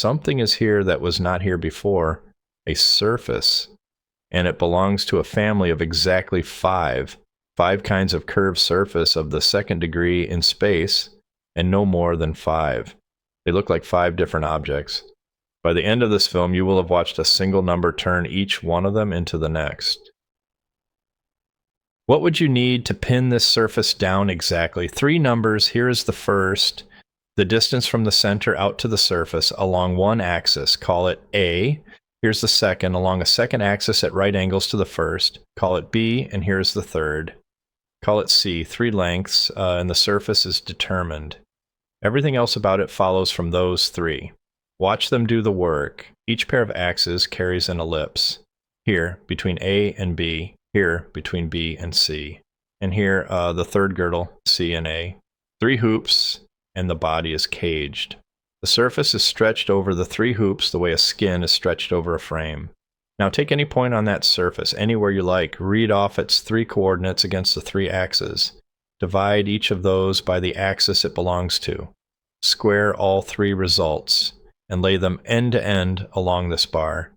something is here that was not here before, a surface, and it belongs to a family of exactly five kinds of curved surface of the second degree in space, and no more than 5. They look like 5 different objects. By the end of this film, you will have watched a single number turn each one of them into the next. What would you need to pin this surface down exactly? 3 numbers. Here is the first. The distance from the center out to the surface along one axis. Call it A. Here's the second, along a second axis at right angles to the first. Call it B, and here's the third. Call it C. 3 lengths, and the surface is determined. Everything else about it follows from those 3. Watch them do the work. Each pair of axes carries an ellipse. Here, between A and B. Here, between B and C. And here, the third girdle, C and A. 3 hoops, and the body is caged. The surface is stretched over the 3 hoops the way a skin is stretched over a frame. Now take any point on that surface, anywhere you like. Read off its 3 coordinates against the 3 axes. Divide each of those by the axis it belongs to. Square all 3 results, and lay them end to end along this bar.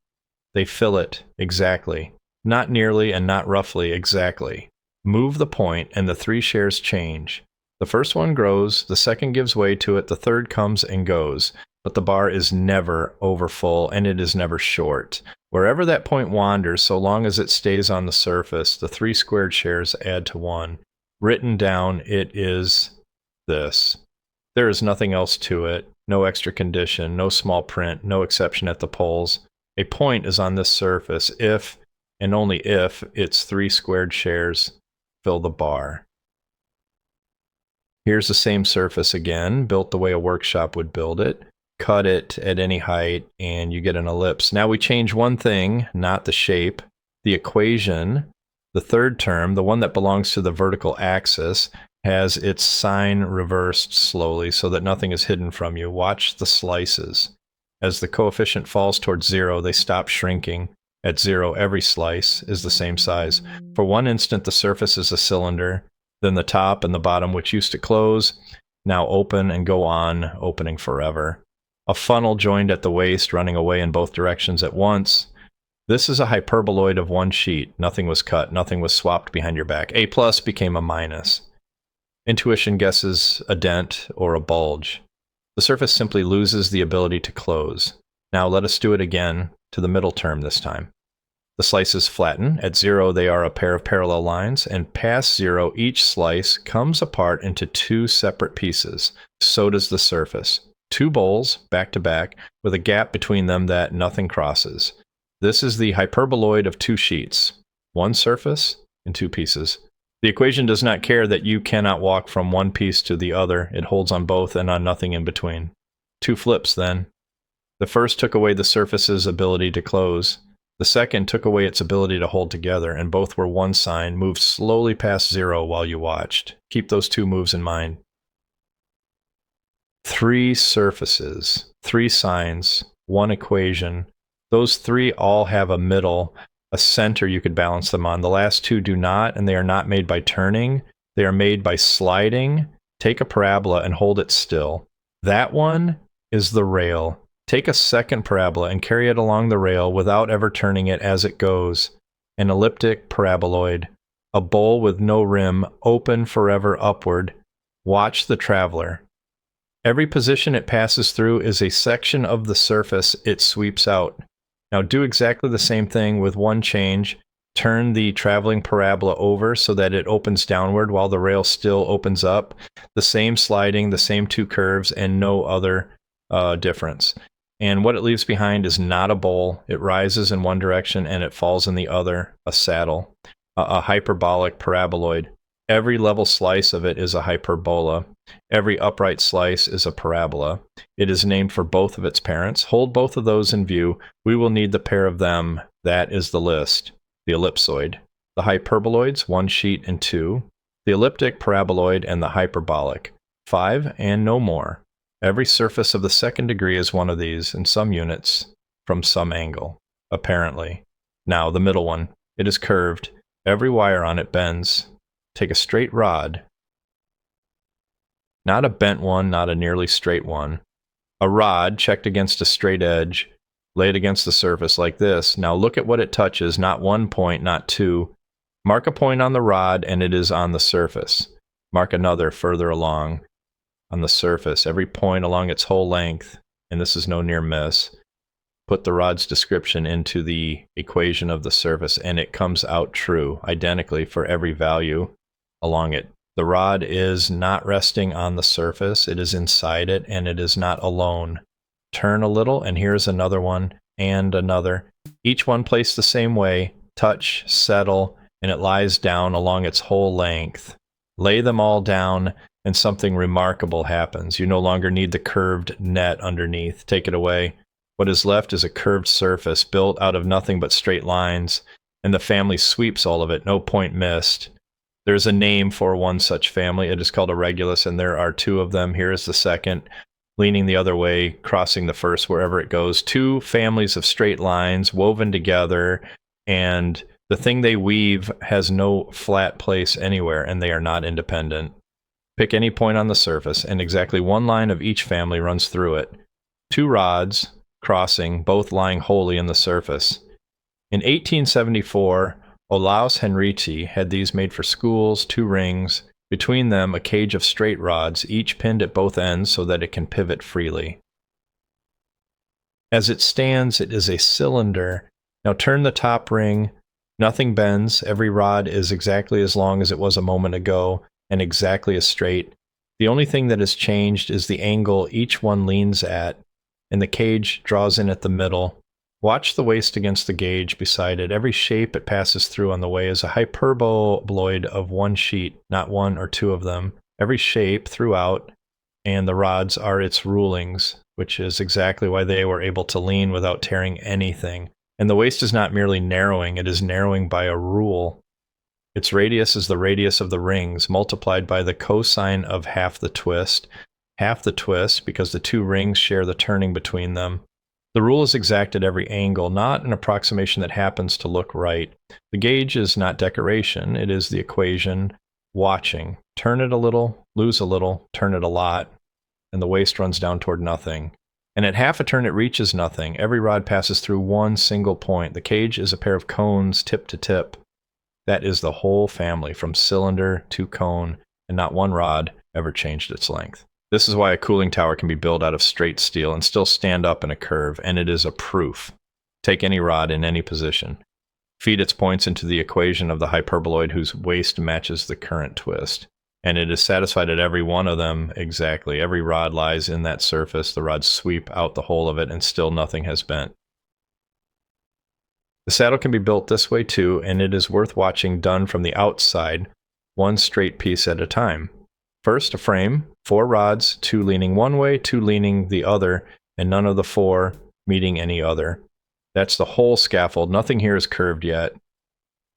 They fill it exactly. Not nearly and not roughly, exactly. Move the point, and the 3 shares change. The first one grows, the second gives way to it, the third comes and goes. But the bar is never over full, and it is never short. Wherever that point wanders, so long as it stays on the surface, the 3 squared shares add to 1. Written down, it is this. There is nothing else to it. No extra condition, no small print, no exception at the poles. A point is on this surface if, and only if, its 3 squared shares fill the bar. Here's the same surface again, built the way a workshop would build it. Cut it at any height, and you get an ellipse. Now we change one thing, not the shape. The equation, the third term, the one that belongs to the vertical axis, has its sign reversed slowly so that nothing is hidden from you. Watch the slices. As the coefficient falls towards 0, they stop shrinking. At 0, every slice is the same size. For one instant, the surface is a cylinder. Then the top and the bottom, which used to close, now open and go on, opening forever. A funnel joined at the waist, running away in both directions at once. This is a hyperboloid of 1 sheet. Nothing was cut. Nothing was swapped behind your back. A plus became a minus. Intuition guesses a dent or a bulge. The surface simply loses the ability to close. Now let us do it again, to the middle term this time. The slices flatten. At 0, they are a pair of parallel lines, and past 0, each slice comes apart into 2 separate pieces. So does the surface. 2 bowls, back to back, with a gap between them that nothing crosses. This is the hyperboloid of 2 sheets. 1 surface in 2 pieces. The equation does not care that you cannot walk from one piece to the other. It holds on both and on nothing in between. 2 flips, then. The first took away the surface's ability to close. The second took away its ability to hold together, and both were 1 sign, moved slowly past 0 while you watched. Keep those 2 moves in mind. 3 surfaces, 3 signs, 1 equation. Those 3 all have a middle, a center you could balance them on. The last 2 do not, and they are not made by turning. They are made by sliding. Take a parabola and hold it still. That one is the rail. Take a second parabola and carry it along the rail without ever turning it as it goes. An elliptic paraboloid. A bowl with no rim, open forever upward. Watch the traveler. Every position it passes through is a section of the surface it sweeps out. Now do exactly the same thing with 1 change. Turn the traveling parabola over so that it opens downward while the rail still opens up. The same sliding, the same 2 curves, and no other difference. And what it leaves behind is not a bowl. It rises in one direction and it falls in the other, a saddle, a hyperbolic paraboloid. Every level slice of it is a hyperbola. Every upright slice is a parabola. It is named for both of its parents. Hold both of those in view. We will need the pair of them. That is the list. The ellipsoid. The hyperboloids, 1 sheet and 2. The elliptic paraboloid and the hyperbolic. 5 and no more. Every surface of the second degree is one of these, in some units, from some angle, apparently. Now, the middle one. It is curved. Every wire on it bends. Take a straight rod. Not a bent one, not a nearly straight one. a rod checked against a straight edge, lay it against the surface like this. Now look at what it touches, not one point, not two. Mark a point on the rod and it is on the surface. Mark another further along on the surface, every point along its whole length, and this is no near miss. Put the rod's description into the equation of the surface and it comes out true, identically for every value along it. The rod is not resting on the surface, it is inside it, and it is not alone. Turn a little, and here's another one, and another. Each one placed the same way, touch, settle, and it lies down along its whole length. Lay them all down, and something remarkable happens. You no longer need the curved net underneath. Take it away. What is left is a curved surface built out of nothing but straight lines, and the family sweeps all of it, no point missed. There's a name for one such family. It is called a regulus, and there are two of them. Here is the second, leaning the other way, crossing the first wherever it goes. Two families of straight lines woven together, and the thing they weave has no flat place anywhere, and they are not independent. Pick any point on the surface, and exactly one line of each family runs through it. Two rods crossing, both lying wholly in the surface. In 1874, Olaus Henrici had these made for schools, two rings, between them a cage of straight rods, each pinned at both ends so that it can pivot freely. As it stands, it is a cylinder. Now turn the top ring. Nothing bends. Every rod is exactly as long as it was a moment ago and exactly as straight. The only thing that has changed is the angle each one leans at, and the cage draws in at the middle. Watch the waist against the gauge beside it. Every shape it passes through on the way is a hyperboloid of one sheet, not one or two of them. Every shape throughout, and the rods are its rulings, which is exactly why they were able to lean without tearing anything. And the waist is not merely narrowing, it is narrowing by a rule. Its radius is the radius of the rings, multiplied by the cosine of half the twist. Half the twist, because the two rings share the turning between them. The rule is exact at every angle, not an approximation that happens to look right. The gauge is not decoration, it is the equation watching. Turn it a little, lose a little, turn it a lot, and the waist runs down toward nothing. And at half a turn it reaches nothing. Every rod passes through one single point. The cage is a pair of cones tip to tip. That is the whole family, from cylinder to cone, and not one rod ever changed its length. This is why a cooling tower can be built out of straight steel and still stand up in a curve, and it is a proof. Take any rod in any position. Feed its points into the equation of the hyperboloid whose waist matches the current twist. And it is satisfied at every one of them exactly. Every rod lies in that surface. The rods sweep out the whole of it, and still nothing has bent. The saddle can be built this way too, and it is worth watching done from the outside, one straight piece at a time. First, a frame, 4 rods, 2 leaning one way, 2 leaning the other, and none of the 4 meeting any other. That's the whole scaffold. Nothing here is curved yet.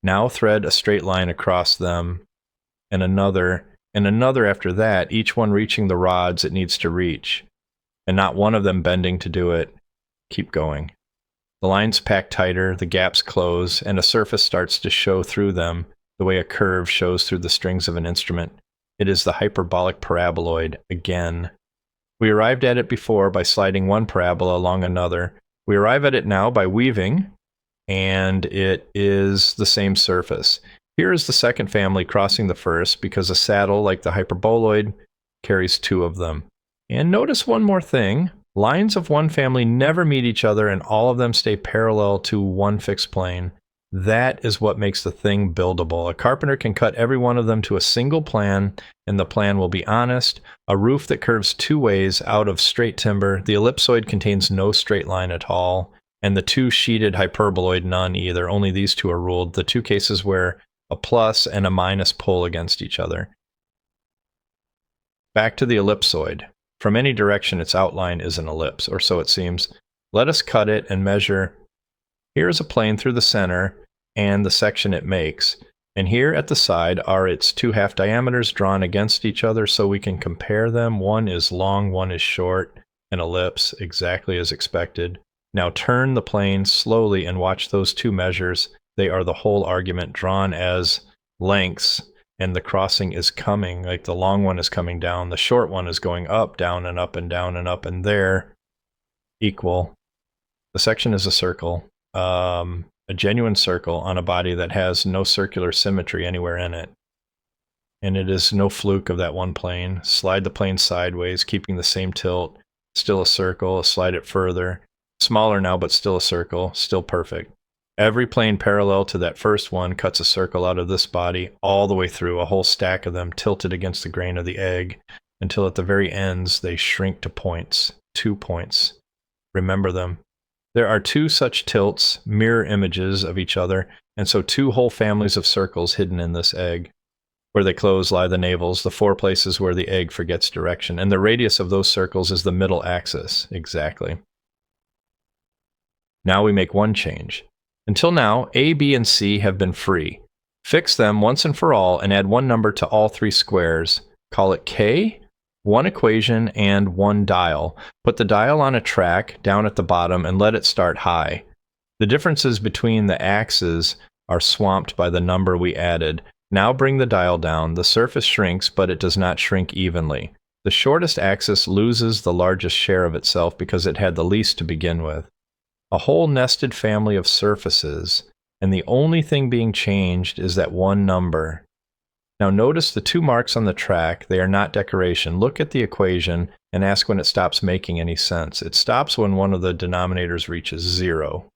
Now thread a straight line across them, and another after that, each one reaching the rods it needs to reach, and not one of them bending to do it. Keep going. The lines pack tighter, the gaps close, and a surface starts to show through them, the way a curve shows through the strings of an instrument. It is the hyperbolic paraboloid again. We arrived at it before by sliding one parabola along another. We arrive at it now by weaving, and it is the same surface. Here is the second family crossing the first, because a saddle, like the hyperboloid, carries 2 of them. And notice one more thing. Lines of one family never meet each other, and all of them stay parallel to one fixed plane. That is what makes the thing buildable. A carpenter can cut every one of them to a single plan, and the plan will be honest. A roof that curves 2 ways out of straight timber. The ellipsoid contains no straight line at all, and the 2 sheeted hyperboloid none either. Only these 2 are ruled. The 2 cases where a plus and a minus pull against each other. Back to the ellipsoid. From any direction, its outline is an ellipse, or so it seems. Let us cut it and measure. Here is a plane through the center and the section it makes, and here at the side are its 2 half diameters drawn against each other so we can compare them. One is long, one is short, an ellipse, exactly as expected. Now turn the plane slowly and watch those 2 measures. They are the whole argument drawn as lengths, and the crossing is coming, like the long one is coming down, the short one is going up, down, and up, and down, and up, and there equal. The section is a circle, a genuine circle on a body that has no circular symmetry anywhere in it. And it is no fluke of that one plane. Slide the plane sideways, keeping the same tilt. Still a circle. Slide it further. Smaller now, but still a circle. Still perfect. Every plane parallel to that first one cuts a circle out of this body all the way through, a whole stack of them tilted against the grain of the egg, until at the very ends they shrink to points. 2 points. Remember them. There are 2 such tilts, mirror images of each other, and so 2 whole families of circles hidden in this egg. Where they close lie the navels, the 4 places where the egg forgets direction, and the radius of those circles is the middle axis. Exactly. Now we make one change. Until now, A, B, and C have been free. Fix them once and for all and add one number to all 3 squares. Call it K, 1 equation, and 1 dial. Put the dial on a track down at the bottom and let it start high. The differences between the axes are swamped by the number we added. Now bring the dial down. The surface shrinks, but it does not shrink evenly. The shortest axis loses the largest share of itself because it had the least to begin with. A whole nested family of surfaces, and the only thing being changed is that one number. Now notice the 2 marks on the track. They are not decoration. Look at the equation and ask when it stops making any sense. It stops when one of the denominators reaches 0.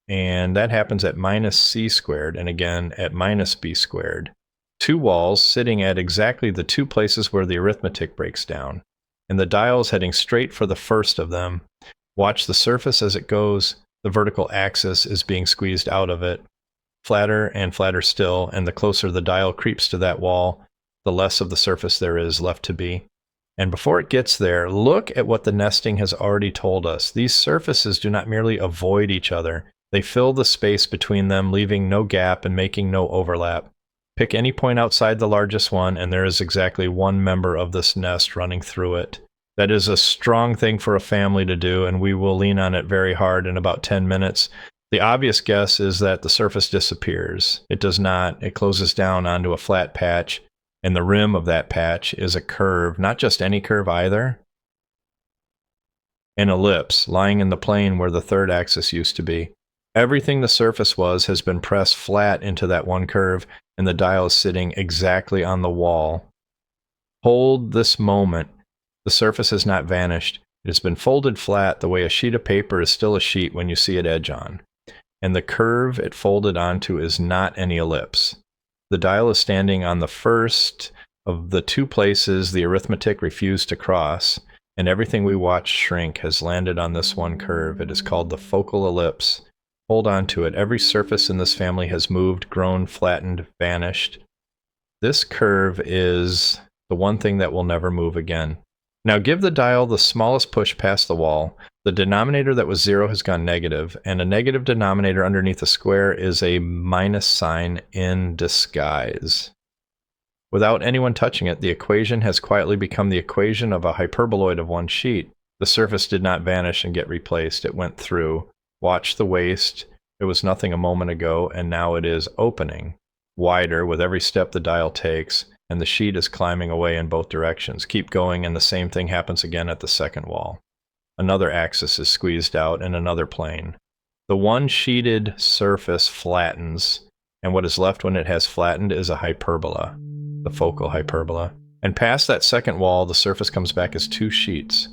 And that happens at minus c squared, and again at minus b squared. 2 walls sitting at exactly the 2 places where the arithmetic breaks down. And the dial is heading straight for the first of them. Watch the surface as it goes. The vertical axis is being squeezed out of it. Flatter and flatter still, and the closer the dial creeps to that wall, the less of the surface there is left to be. And before it gets there, look at what the nesting has already told us. These surfaces do not merely avoid each other. They fill the space between them, leaving no gap and making no overlap. Pick any point outside the largest one, and there is exactly one member of this nest running through it. That is a strong thing for a family to do, and we will lean on it very hard in about 10 minutes. The obvious guess is that the surface disappears. It does not. It closes down onto a flat patch, and the rim of that patch is a curve, not just any curve either. An ellipse, lying in the plane where the 3rd axis used to be. Everything the surface was has been pressed flat into that one curve, and the dial is sitting exactly on the wall. Hold this moment. The surface has not vanished. It has been folded flat the way a sheet of paper is still a sheet when you see it edge on. And the curve it folded onto is not any ellipse. The dial is standing on the first of the 2 places the arithmetic refused to cross, and everything we watch shrink has landed on this one curve. It is called the focal ellipse. Hold on to it. Every surface in this family has moved, grown, flattened, vanished. This curve is the one thing that will never move again. Now give the dial the smallest push past the wall. The denominator that was 0 has gone negative, and a negative denominator underneath a square is a minus sign in disguise. Without anyone touching it, the equation has quietly become the equation of a hyperboloid of one sheet. The surface did not vanish and get replaced. It went through. Watch the waist. It was nothing a moment ago, and now it is opening, wider with every step the dial takes, and the sheet is climbing away in both directions. Keep going, and the same thing happens again at the second wall. Another axis is squeezed out in another plane. The one sheeted surface flattens, and what is left when it has flattened is a hyperbola, the focal hyperbola. And past that second wall, the surface comes back as 2 sheets.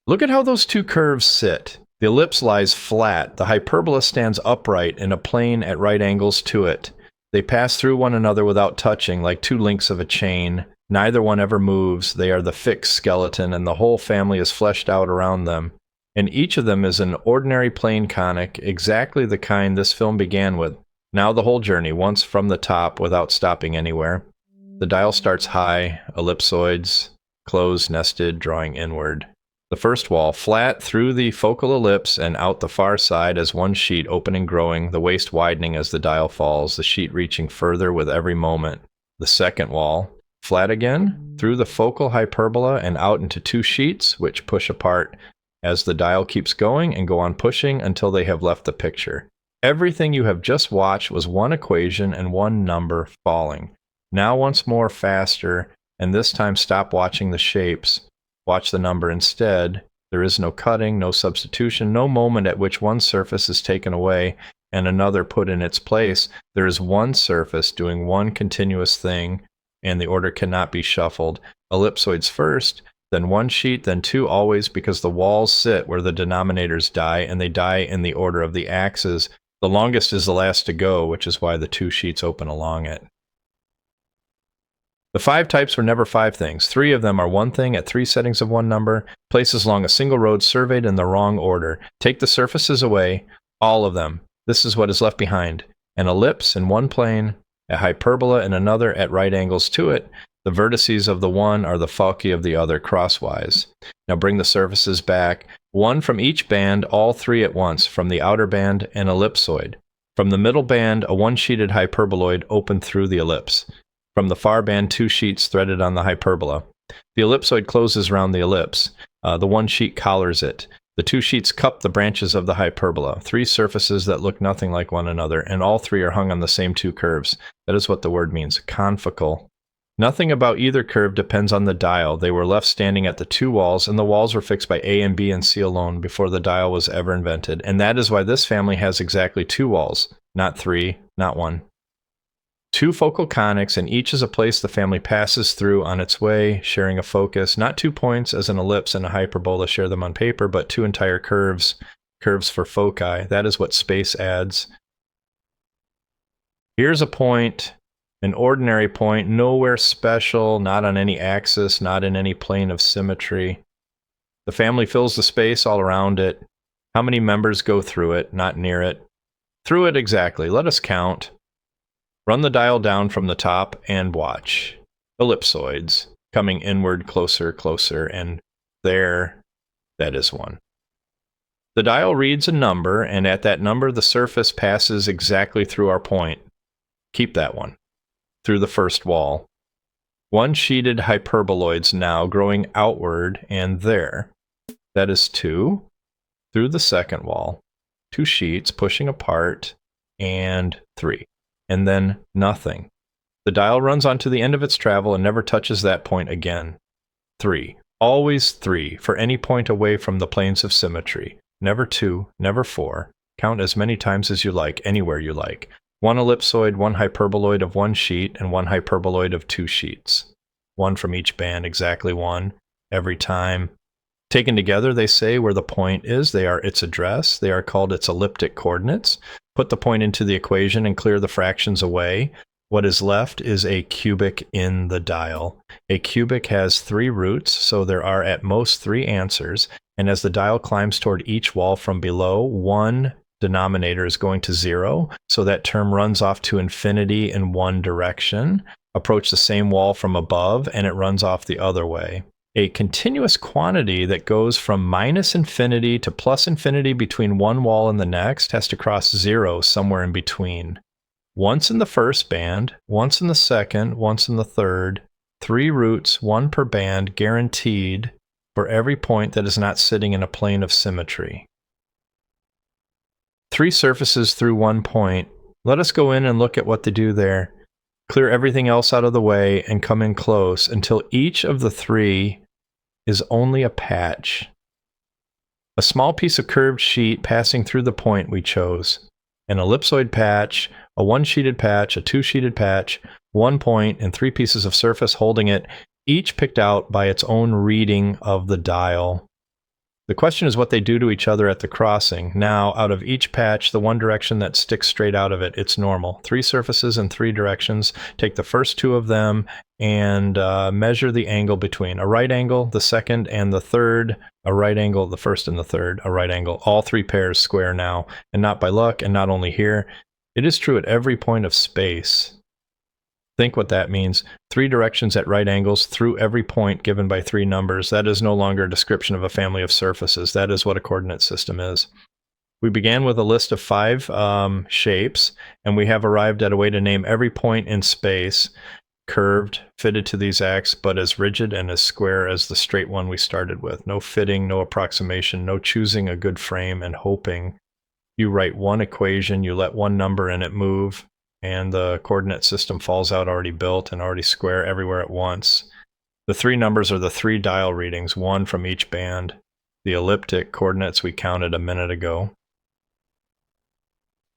Look at how those 2 curves sit. The ellipse lies flat. The hyperbola stands upright in a plane at right angles to it. They pass through one another without touching, like 2 links of a chain. Neither one ever moves. They are the fixed skeleton, and the whole family is fleshed out around them. And each of them is an ordinary plane conic, exactly the kind this film began with. Now the whole journey, once from the top without stopping anywhere. The dial starts high, ellipsoids, close, nested, drawing inward. The first wall, flat through the focal ellipse and out the far side as one sheet, opening, growing, the waist widening as the dial falls, the sheet reaching further with every moment. The second wall, flat again, through the focal hyperbola and out into 2 sheets, which push apart as the dial keeps going and go on pushing until they have left the picture. Everything you have just watched was one equation and one number falling. Now once more faster, and this time stop watching the shapes. Watch the number instead. There is no cutting, no substitution, no moment at which one surface is taken away and another put in its place. There is one surface doing one continuous thing, and the order cannot be shuffled. Ellipsoids first, then one sheet, then two always, because the walls sit where the denominators die, and they die in the order of the axes. The longest is the last to go, which is why the two sheets open along it. The 5 types were never 5 things. 3 of them are one thing at 3 settings of one number, places along a single road surveyed in the wrong order. Take the surfaces away, all of them. This is what is left behind. An ellipse in one plane, a hyperbola in another at right angles to it. The vertices of the one are the falci of the other crosswise. Now bring the surfaces back, one from each band, all 3 at once. From the outer band, an ellipsoid. From the middle band, a one-sheeted hyperboloid open through the ellipse. From the far band, 2 sheets threaded on the hyperbola. The ellipsoid closes around the ellipse. The one sheet collars it. The 2 sheets cup the branches of the hyperbola. 3 surfaces that look nothing like one another, and all 3 are hung on the same 2 curves. That is what the word means, confocal. Nothing about either curve depends on the dial. They were left standing at the 2 walls, and the walls were fixed by A and B and C alone before the dial was ever invented. And that is why this family has exactly 2 walls, not 3, not 1. 2 focal conics, and each is a place the family passes through on its way, sharing a focus. Not 2 points, as an ellipse and a hyperbola share them on paper, but 2 entire curves, curves for foci. That is what space adds. Here's a point, an ordinary point, nowhere special, not on any axis, not in any plane of symmetry. The family fills the space all around it. How many members go through it, not near it? Through it exactly. Let us count. Run the dial down from the top and watch. Ellipsoids, coming inward, closer, closer, and there, that is 1. The dial reads a number, and at that number the surface passes exactly through our point. Keep that one. Through the first wall. One-sheeted hyperboloids now growing outward, and there. That is 2. Through the second wall. 2 sheets pushing apart, and 3. And then nothing. The dial runs onto the end of its travel and never touches that point again. 3. Always 3, for any point away from the planes of symmetry. Never 2, never 4. Count as many times as you like, anywhere you like. 1 ellipsoid, 1 hyperboloid of 1 sheet, and 1 hyperboloid of 2 sheets. 1 from each band, exactly 1, every time. Taken together, they say where the point is. They are its address. They are called its elliptic coordinates. Put the point into the equation and clear the fractions away. What is left is a cubic in the dial. A cubic has 3 roots, so there are at most 3 answers. And as the dial climbs toward each wall from below, one denominator is going to 0, so that term runs off to infinity in one direction. Approach the same wall from above, and it runs off the other way. A continuous quantity that goes from minus infinity to plus infinity between one wall and the next has to cross 0 somewhere in between. Once in the first band, once in the second, once in the third. 3 roots, 1 per band, guaranteed for every point that is not sitting in a plane of symmetry. 3 surfaces through 1 point. Let us go in and look at what they do there. Clear everything else out of the way and come in close until each of the 3 is only a patch. A small piece of curved sheet passing through the point we chose. An ellipsoid patch, a 1-sheeted patch, a 2-sheeted patch, 1 point, and 3 pieces of surface holding it, each picked out by its own reading of the dial. The question is what they do to each other at the crossing. Now, out of each patch, the one direction that sticks straight out of it, it's normal. 3 surfaces in 3 directions. Take the first 2 of them and measure the angle between. A right angle, the second and the third. A right angle, the first and the third. A right angle. All 3 pairs square now. And not by luck, and not only here. It is true at every point of space. Think what that means. 3 directions at right angles through every point given by 3 numbers. That is no longer a description of a family of surfaces. That is what a coordinate system is. We began with a list of 5 shapes, and we have arrived at a way to name every point in space, curved, fitted to these axes, but as rigid and as square as the straight one we started with. No fitting, no approximation, no choosing a good frame and hoping. You write 1 equation, you let 1 number in it move, and the coordinate system falls out already built and already square everywhere at once. The 3 numbers are the 3 dial readings, 1 from each band. the elliptic coordinates we counted a minute ago.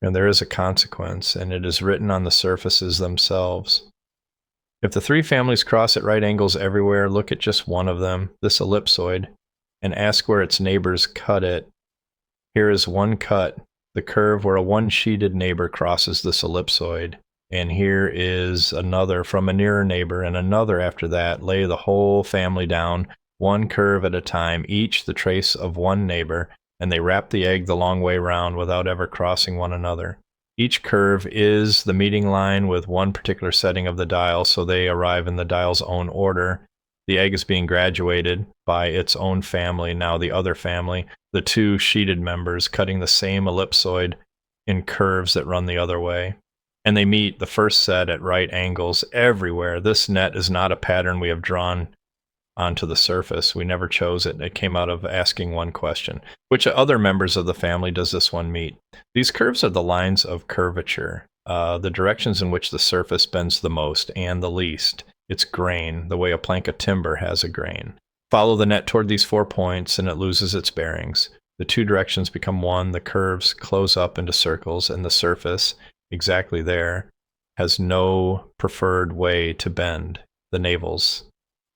And there is a consequence, and it is written on the surfaces themselves. If the three families cross at right angles everywhere, look at just one of them, this ellipsoid, and ask where its neighbors cut it. Here is one cut, the curve where a one-sheeted neighbor crosses this ellipsoid. And here is another from a nearer neighbor, and another after that. Lay the whole family down, one curve at a time, each the trace of one neighbor, and they wrap the egg the long way round without ever crossing one another. Each curve is the meeting line with one particular setting of the dial, so they arrive in the dial's own order. The egg is being graduated by its own family, now the other family, the two sheeted members cutting the same ellipsoid in curves that run the other way. And they meet the first set at right angles everywhere. This net is not a pattern we have drawn onto the surface. We never chose it. It came out of asking one question. Which other members of the family does this one meet? These curves are the lines of curvature, the directions in which the surface bends the most and the least. Its grain, the way a plank of timber has a grain. Follow the net toward these 4 points and it loses its bearings. The two directions become one. The curves close up into circles, and the surface, exactly there, has no preferred way to bend, the navels.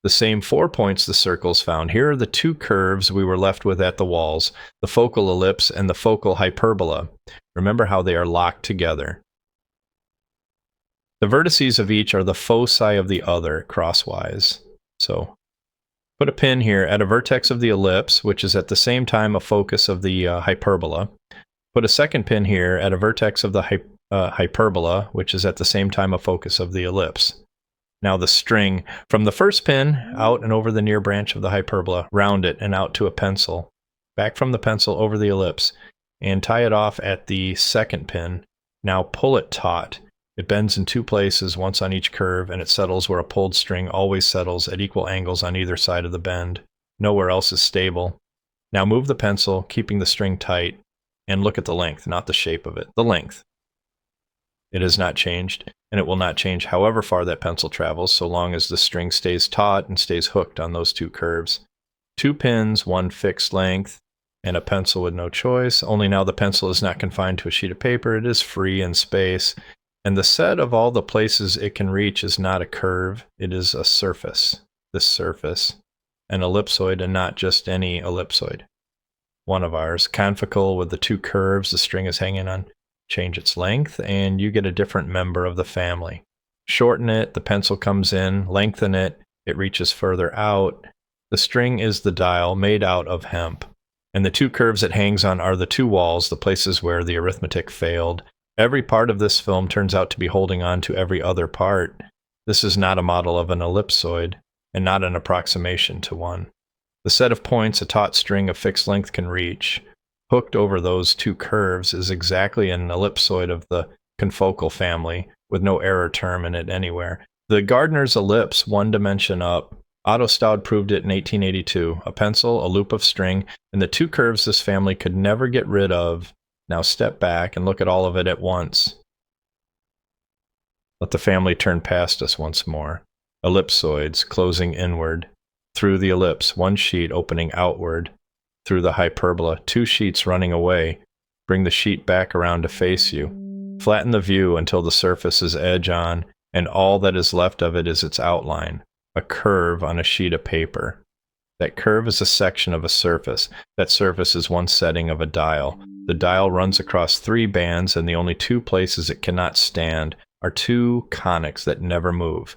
The same 4 points the circles found. Here are the two curves we were left with at the walls, the focal ellipse and the focal hyperbola. Remember how they are locked together. The vertices of each are the foci of the other, crosswise. So, put a pin here at a vertex of the ellipse, which is at the same time a focus of the hyperbola. Put a second pin here at a vertex of the hyperbola, which is at the same time a focus of the ellipse. Now the string, from the first pin, out and over the near branch of the hyperbola, round it and out to a pencil. Back from the pencil over the ellipse, and tie it off at the second pin. Now pull it taut. It bends in two places, once on each curve, and it settles where a pulled string always settles at equal angles on either side of the bend. Nowhere else is stable. Now move the pencil, keeping the string tight, and look at the length, not the shape of it. The length. It has not changed, and it will not change however far that pencil travels, so long as the string stays taut and stays hooked on those two curves. 2 pins, one fixed length, and a pencil with no choice. Only now the pencil is not confined to a sheet of paper. It is free in space. And the set of all the places it can reach is not a curve. It is a surface. This surface. An ellipsoid, and not just any ellipsoid. One of ours. Confocal with the two curves the string is hanging on. Change its length, and you get a different member of the family. Shorten it, the pencil comes in. Lengthen it, it reaches further out. The string is the dial made out of hemp. And the two curves it hangs on are the two walls, the places where the arithmetic failed. Every part of this film turns out to be holding on to every other part. This is not a model of an ellipsoid, and not an approximation to one. The set of points a taut string of fixed length can reach, hooked over those two curves, is exactly an ellipsoid of the confocal family, with no error term in it anywhere. The Gardner's ellipse, one dimension up. Otto Staud proved it in 1882. A pencil, a loop of string, and the two curves this family could never get rid of. Now step back and look at all of it at once. Let the family turn past us once more. Ellipsoids closing inward. Through the ellipse, one sheet opening outward. Through the hyperbola, two sheets running away. Bring the sheet back around to face you. Flatten the view until the surface is edge on, and all that is left of it is its outline. A curve on a sheet of paper. That curve is a section of a surface. That surface is one setting of a dial. The dial runs across 3 bands, and the only 2 places it cannot stand are 2 conics that never move.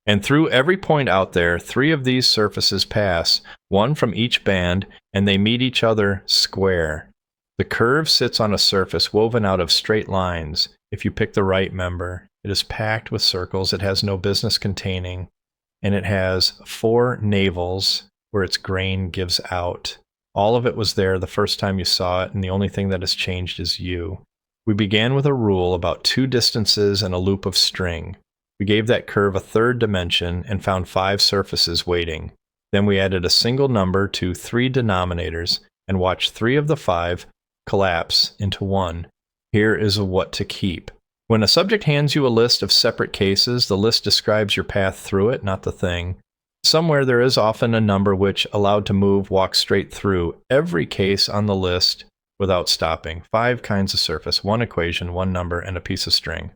And through every point out there, 3 of these surfaces pass, one from each band, and they meet each other square. The curve sits on a surface woven out of straight lines. If you pick the right member, it is packed with circles it has no business containing, and it has 4 navels where its grain gives out. All of it was there the first time you saw it, and the only thing that has changed is you. We began with a rule about 2 distances and a loop of string. We gave that curve a 3rd dimension and found 5 surfaces waiting. Then we added a single number to 3 denominators and watched 3 of the 5 collapse into 1. Here is a what to keep. When a subject hands you a list of separate cases, the list describes your path through it, not the thing. Somewhere there is often a number which, allowed to move, walks straight through every case on the list without stopping. 5 kinds of surface, 1 equation, 1 number, and a piece of string.